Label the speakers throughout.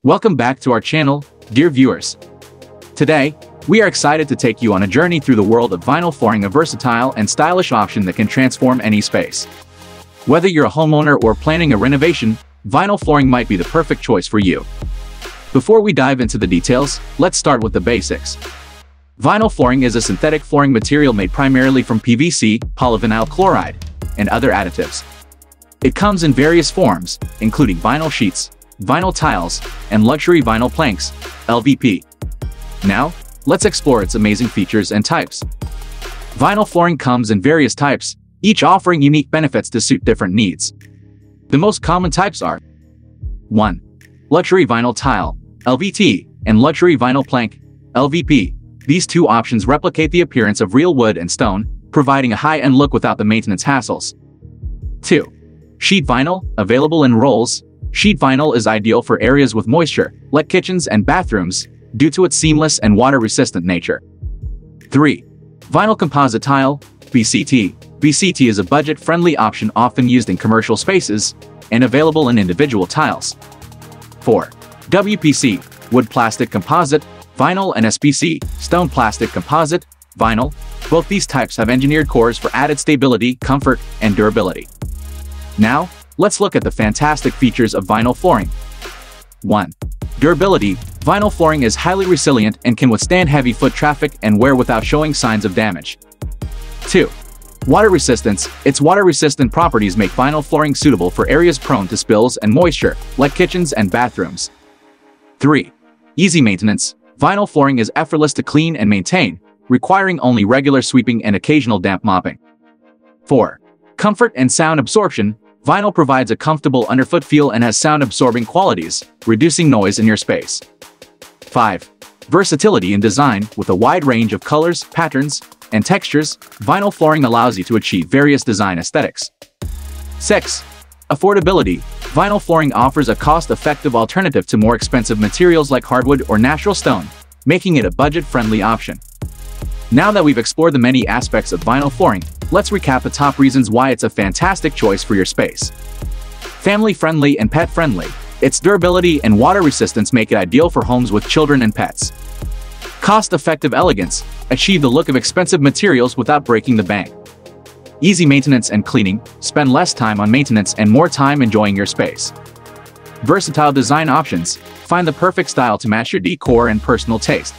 Speaker 1: Welcome back to our channel, dear viewers. Today, we are excited to take you on a journey through the world of vinyl flooring, a versatile and stylish option that can transform any space. Whether you're a homeowner or planning a renovation, vinyl flooring might be the perfect choice for you. Before we dive into the details, let's start with the basics. Vinyl flooring is a synthetic flooring material made primarily from PVC, polyvinyl chloride, and other additives. It comes in various forms, including vinyl sheets, vinyl tiles, and luxury vinyl planks, LVP. Now, let's explore its amazing features and types. Vinyl flooring comes in various types, each offering unique benefits to suit different needs. The most common types are 1. Luxury vinyl tile, LVT, and luxury vinyl plank, LVP. These two options replicate the appearance of real wood and stone, providing a high-end look without the maintenance hassles. 2. Sheet vinyl, available in rolls. Sheet vinyl is ideal for areas with moisture, like kitchens and bathrooms, due to its seamless and water-resistant nature. 3. Vinyl composite tile, VCT. VCT is a budget-friendly option often used in commercial spaces and available in individual tiles. 4. WPC, wood plastic composite, vinyl, and SPC, stone plastic composite, vinyl. Both these types have engineered cores for added stability, comfort, and durability. Now, let's look at the fantastic features of vinyl flooring. 1. Durability. Vinyl flooring is highly resilient and can withstand heavy foot traffic and wear without showing signs of damage. 2. Water resistance. Its water-resistant properties make vinyl flooring suitable for areas prone to spills and moisture, like kitchens and bathrooms. 3. Easy maintenance. Vinyl flooring is effortless to clean and maintain, requiring only regular sweeping and occasional damp mopping. 4. Comfort and sound absorption. Vinyl provides a comfortable underfoot feel and has sound-absorbing qualities, reducing noise in your space. 5. Versatility in design. With a wide range of colors, patterns, and textures, vinyl flooring allows you to achieve various design aesthetics. 6. Affordability. Vinyl flooring offers a cost-effective alternative to more expensive materials like hardwood or natural stone, making it a budget-friendly option. Now that we've explored the many aspects of vinyl flooring, let's recap the top reasons why it's a fantastic choice for your space. Family-friendly and pet-friendly. Its durability and water resistance make it ideal for homes with children and pets. Cost-effective elegance. Achieve the look of expensive materials without breaking the bank. Easy maintenance and cleaning. Spend less time on maintenance and more time enjoying your space. Versatile design options. Find the perfect style to match your decor and personal taste.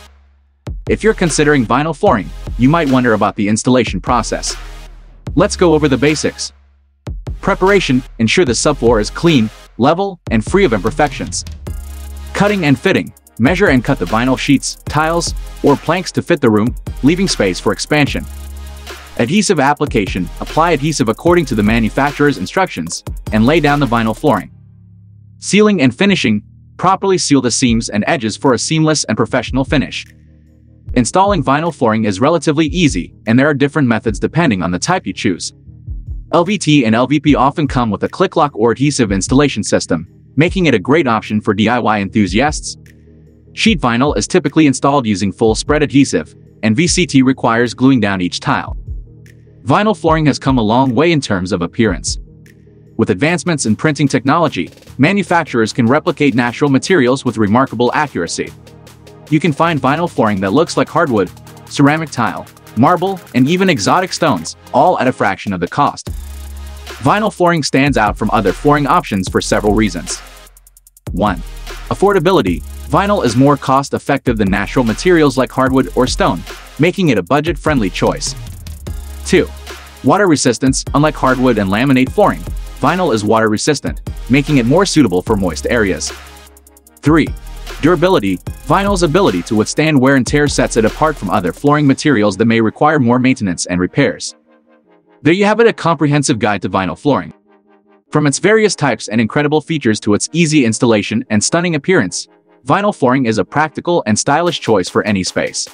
Speaker 1: If you're considering vinyl flooring, you might wonder about the installation process. Let's go over the basics. Preparation. Ensure the subfloor is clean, level, and free of imperfections. Cutting and fitting. Measure and cut the vinyl sheets, tiles, or planks to fit the room, leaving space for expansion. Adhesive application. Apply adhesive according to the manufacturer's instructions, and lay down the vinyl flooring. Sealing and finishing. Properly seal the seams and edges for a seamless and professional finish. Installing vinyl flooring is relatively easy, and there are different methods depending on the type you choose. LVT and LVP often come with a click lock or adhesive installation system, making it a great option for DIY enthusiasts. Sheet vinyl is typically installed using full spread adhesive, and VCT requires gluing down each tile. Vinyl flooring has come a long way in terms of appearance. With advancements in printing technology, manufacturers can replicate natural materials with remarkable accuracy. You can find vinyl flooring that looks like hardwood, ceramic tile, marble, and even exotic stones, all at a fraction of the cost. Vinyl flooring stands out from other flooring options for several reasons. 1. Affordability. Vinyl is more cost-effective than natural materials like hardwood or stone, making it a budget-friendly choice. 2. Water resistance. Unlike hardwood and laminate flooring, vinyl is water-resistant, making it more suitable for moist areas. 3. Durability. Vinyl's ability to withstand wear and tear sets it apart from other flooring materials that may require more maintenance and repairs. There you have it, a comprehensive guide to vinyl flooring. From its various types and incredible features to its easy installation and stunning appearance, vinyl flooring is a practical and stylish choice for any space.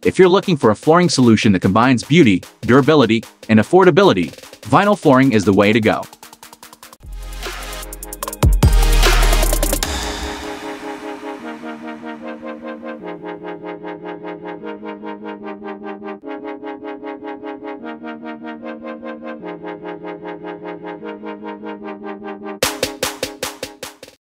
Speaker 1: If you're looking for a flooring solution that combines beauty, durability, and affordability, vinyl flooring is the way to go.